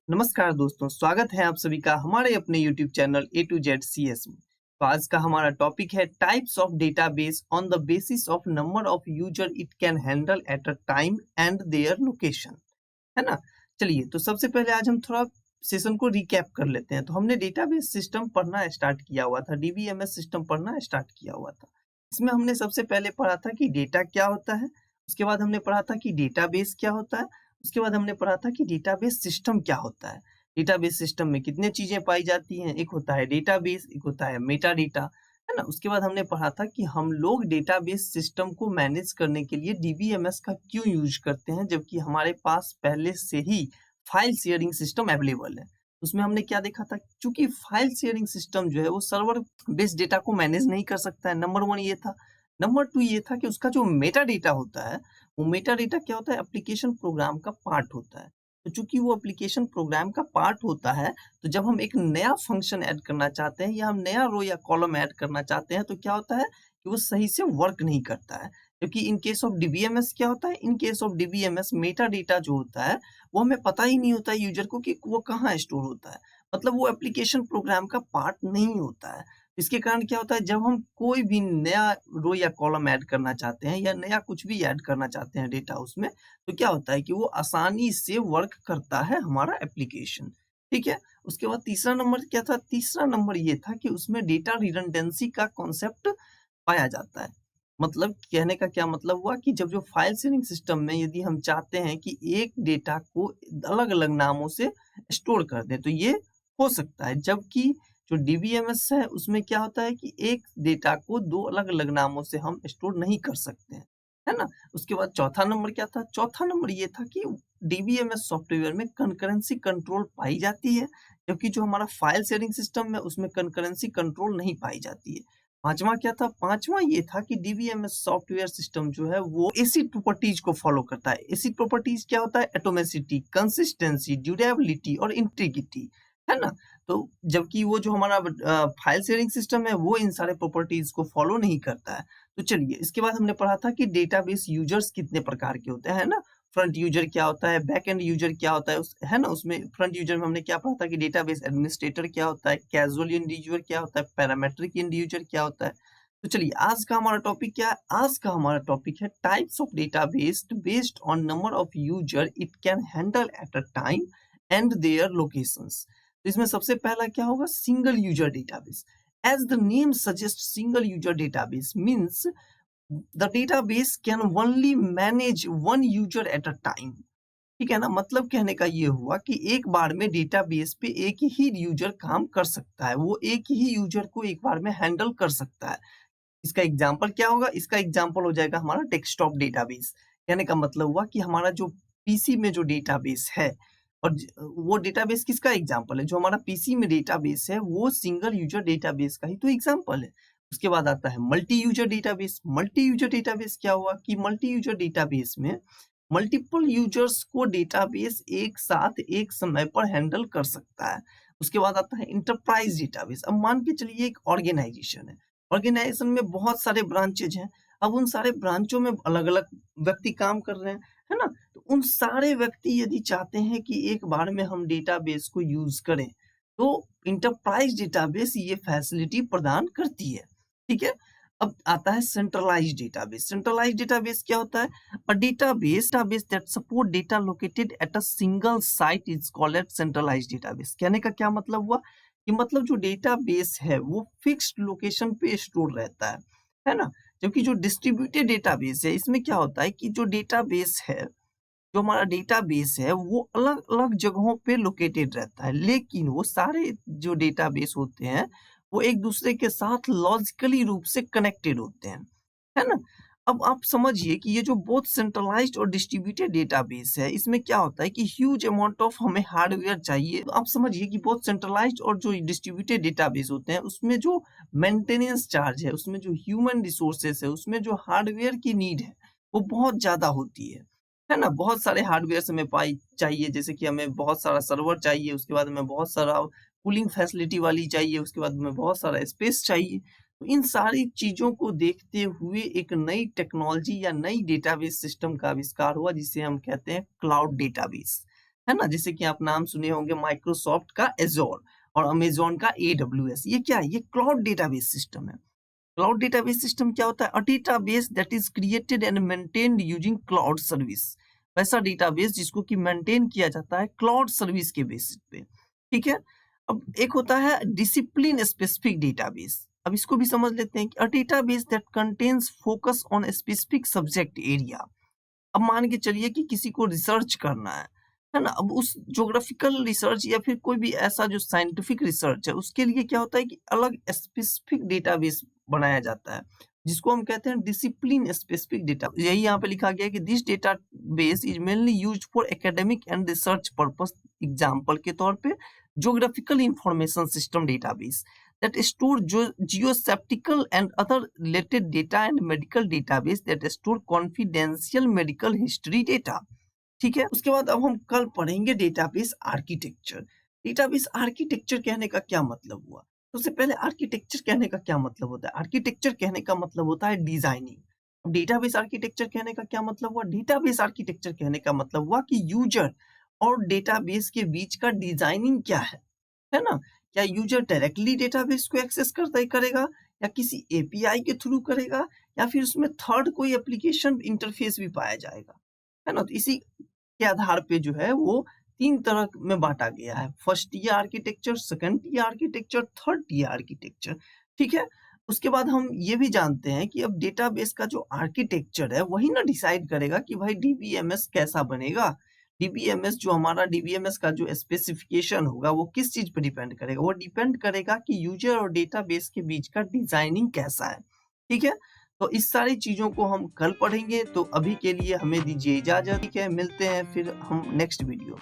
नमस्कार दोस्तों, स्वागत है आप सभी का हमारे अपने YouTube channel A to Z C S में। तो आज का हमारा टॉपिक है types of database on the basis of number of user it can handle at a time and their location, है ना। चलिए, तो सबसे पहले आज हम थोड़ा सेशन को रिकैप कर लेते हैं। तो हमने डेटाबेस सिस्टम पढ़ना स्टार्ट किया हुआ था, डीबीएमएस सिस्टम पढ़ना स्टार्ट किया हुआ था। इसमें हमने सबसे पहले पढ़ा था कि डेटा क्या होता है, उसके बाद हमने पढ़ा था कि डेटाबेस क्या होता है, उसके बाद हमने पढ़ा था कि डेटाबेस सिस्टम क्या होता है। डेटाबेस सिस्टम में कितने चीजें पाई जाती हैं, एक होता है डेटाबेस, एक होता है मेटा डेटा, है ना। उसके बाद हमने पढ़ा था कि हम लोग डेटाबेस सिस्टम को मैनेज करने के लिए डीबीएमएस का क्यों यूज करते हैं, जबकि हमारे पास पहले से ही फाइल शेयरिंग सिस्टम अवेलेबल है। उसमें हमने क्या देखा था, चूंकि फाइल शेयरिंग सिस्टम जो है वो सर्वर बेस्ड डेटा को मैनेज नहीं कर सकता है, नंबर वन ये था। नंबर टू ये था कि उसका जो मेटा डेटा होता है, वो मेटा डेटा क्या होता है, एप्लीकेशन प्रोग्राम का पार्ट होता है। तो चूंकि वो एप्लीकेशन प्रोग्राम का पार्ट होता है, तो जब हम एक नया फंक्शन ऐड करना चाहते हैं या हम नया रो या कॉलम ऐड करना चाहते हैं, तो क्या होता है कि वो सही से वर्क नहीं करता है। क्योंकि इन केस ऑफ डीबीएमएस क्या होता है, in case of DBMS Meta data जो होता है वो हमें पता ही नहीं होता है यूजर को कि वो कहाँ स्टोर होता है। मतलब वो एप्लीकेशन प्रोग्राम का पार्ट नहीं होता है। इसके कारण क्या होता है, जब हम कोई भी नया रो या कॉलम ऐड करना चाहते हैं या नया कुछ भी ऐड करना चाहते हैं डेटा उसमें, तो क्या होता है कि वो आसानी से वर्क करता है हमारा एप्लीकेशन। ठीक है। उसके बाद तीसरा नंबर क्या था, तीसरा नंबर ये था कि उसमें डेटा रिडंडेंसी का कॉन्सेप्ट पाया जाता है। मतलब कहने का क्या मतलब हुआ कि जब जो फाइल शेयरिंग सिस्टम में यदि हम चाहते हैं कि एक डेटा को अलग अलग नामों से स्टोर कर दें, तो ये हो सकता है। जबकि जो डीबीएमएस है उसमें क्या होता है कि एक डेटा को दो अलग अलग नामों से हम स्टोर नहीं कर सकते हैं, है ना। उसके बाद चौथा नंबर क्या था, चौथा नंबर ये था कि डीबीएमएस सॉफ्टवेयर में कंकरेंसी कंट्रोल पाई जाती है, जबकि जो हमारा फाइल शेयरिंग सिस्टम है उसमें कंकरेंसी कंट्रोल नहीं पाई जाती है। पांचवा क्या था, पांचवा ये था कि डीबीएमएस सॉफ्टवेयर सिस्टम जो है वो एसिड प्रॉपर्टीज को फॉलो करता है। एसिड प्रॉपर्टीज क्या होता है, एटोमिसिटी, कंसिस्टेंसी, ड्यूरेबिलिटी और इंटीग्रिटी, है ना। तो जबकि वो जो हमारा फाइल शेयरिंग सिस्टम है वो इन सारे प्रॉपर्टीज को फॉलो नहीं करता है। तो चलिए, इसके बाद हमने पढ़ा था कि डेटाबेस यूजर्स कितने प्रकार के होते हैं, है ना। फ्रंट यूजर क्या होता है, बैक एंड यूजर क्या होता है, है ना। उसमें फ्रंट यूजर में हमने क्या पढ़ा था कि डेटाबेस एडमिनिस्ट्रेटर क्या होता है, कैजुअल एंड यूजर क्या होता है, पैरामेट्रिक एंड यूजर क्या होता है। तो चलिए, आज का हमारा टॉपिक क्या है, आज का हमारा टॉपिक है types of database based on number of user it can handle at a time and their locations. तो इसमें सबसे पहला क्या होगा, single user database. As the name suggest, single user database means the database can only manage one user at a time. ठीक है ना। मतलब कहने का ये हुआ कि एक बार में डेटाबेस पे एक ही यूजर काम कर सकता है, वो एक ही यूजर को एक बार में हैंडल कर सकता है। इसका एग्जाम्पल क्या होगा, इसका एग्जाम्पल हो जाएगा हमारा डेस्कटॉप डेटाबेस। कहने का मतलब हुआ कि हमारा जो पीसी में जो डेटाबेस है, और वो डेटाबेस किसका एग्जाम्पल है, जो हमारा पीसी में डेटाबेस है वो सिंगल यूजर डेटाबेस का ही तो एग्जाम्पल है। उसके बाद आता है multi user database. Multi user database क्या हुआ कि मल्टी यूजर डेटाबेस में मल्टीपल यूजर्स को डेटाबेस एक साथ एक समय पर हैंडल कर सकता है। उसके बाद आता है इंटरप्राइज डेटाबेस। अब मान के चलिए एक ऑर्गेनाइजेशन है, ऑर्गेनाइजेशन में बहुत सारे ब्रांचेज हैं। अब उन सारे ब्रांचों में अलग अलग व्यक्ति काम कर रहे हैं, है ना। तो उन सारे व्यक्ति यदि चाहते हैं कि एक बार में हम डेटाबेस को यूज करें, तो इंटरप्राइज डेटाबेस ये फैसिलिटी प्रदान करती है। ठीक है। अब आता है सेंट्रलाइज्ड डेटाबेस। सेंट्रलाइज्ड डेटाबेस क्या होता है, a database that support data located at a single site is called as centralized database। कहने का क्या मतलब हुआ कि मतलब जो डेटाबेस है वो फिक्स्ड लोकेशन पे स्टोर रहता है ना। जबकि जो डिस्ट्रीब्यूटेड डेटाबेस है इसमें क्या होता है कि जो डेटाबेस है, जो हमारा डेटाबेस है वो अलग अलग जगहों पे लोकेटेड रहता है, लेकिन वो सारे जो डेटाबेस होते हैं वो एक दूसरे के साथ लॉजिकली रूप से कनेक्टेड होते हैं, है ना। अब आप समझिए कि ये जो बोथ सेंट्रलाइज्ड और डिस्ट्रीब्यूटेड डेटाबेस है, इसमें क्या होता है कि ह्यूज अमाउंट ऑफ हमें हार्डवेयर चाहिए। तो आप समझिए कि बोथ सेंट्रलाइज्ड और जो डिस्ट्रीब्यूटेड डेटाबेस होते हैं उसमें जो मेंटेनेंस चार्ज है, उसमें जो ह्यूमन रिसोर्सेस है, उसमें जो हार्डवेयर की नीड है वो बहुत ज्यादा होती है ना। बहुत सारे हार्डवेयर हमें पाई चाहिए, जैसे कि हमें बहुत सारा सर्वर चाहिए, उसके बाद हमें बहुत सारा कूलिंग फैसिलिटी वाली चाहिए, उसके बाद हमें बहुत सारा स्पेस चाहिए। तो इन सारी चीजों को देखते हुए एक नई टेक्नोलॉजी या नई डेटाबेस सिस्टम का आविष्कार हुआ जिसे हम कहते हैं क्लाउड डेटाबेस। है ना? जैसे कि आप नाम सुने होंगे माइक्रोसॉफ्ट का एज़ोर और अमेज़न का एडब्ल्यूएस। ये क्या है? ये क्लाउड डेटाबेस सिस्टम है। क्लाउड डेटाबेस सिस्टम क्या होता है? A database that is created and maintained using cloud service. वैसा डेटाबेस जिसको कि मेंटेन किया जाता है क्लाउड सर्विस के बेसिस पे, ठीक है? अब एक होता है डिसिप्लिन स्पेसिफिक डेटाबेस। अब इसको भी समझ लेते हैं कि a database that contains focus on a specific subject area. अब मान के चलिए कि किसी को रिसर्च करना है ना? अब उस ज्योग्राफिकल रिसर्च या फिर कोई भी ऐसा जो साइंटिफिक रिसर्च है, उसके लिए क्या होता है कि अलग स्पेसिफिक डेटाबेस बनाया जाता है, जिसको हम कहते हैं डिसिप्लिन स्पेसिफिक डेटा। यही यहाँ पे लिखा गया है कि this database is mainly used for academic and research purpose. Example के तौर पे geographical information system database that store geospatial and other related data and medical database that store confidential medical history data। ठीक है, उसके बाद अब हम कल पढ़ेंगे डेटाबेस आर्किटेक्चर। डेटाबेस आर्किटेक्चर कहने का क्या मतलब हुआ? सबसे पहले आर्किटेक्चर कहने का क्या मतलब होता है? आर्किटेक्चर कहने का मतलब होता है डिजाइनिंग। डेटाबेस आर्किटेक्चर कहने का क्या मतलब हुआ? डेटाबेस आर्किटेक्चर कहने का मतलब हुआ कि यूजर और डेटाबेस के बीच का डिजाइनिंग क्या है ना? क्या यूजर डायरेक्टली डेटाबेस को एक्सेस करेगा या किसी एपीआई के थ्रू करेगा या फिर उसमें थर्ड कोई एप्लीकेशन इंटरफेस भी पाया जाएगा, है ना? तो इसी के आधार पे जो है वो 3 तरह में बाँटा गया है। First tier architecture, second tier architecture, third tier architecture, ठीक है? उसके बाद हम ये भी जानते हैं कि अब डेटाबेस का जो आर्किटेक्चर है वही ना डिसाइड करेगा कि भाई डीबीएमएस कैसा बनेगा। डीबीएमएस जो हमारा डीबीएमएस का जो स्पेसिफिकेशन होगा वो किस चीज़ पे डिपेंड करेगा? वो डिपेंड करेगा कि यूज़र और डेटाबेस के बीच का डिज़ाइनिंग कैसा है, ठीक है? तो इस सारी चीज़ों को हम कल पढ़ेंगे, तो अभी के लिए हमें दीजिए इजाज़त, ठीक है? मिलते हैं फिर हम नेक्स्ट वीडियो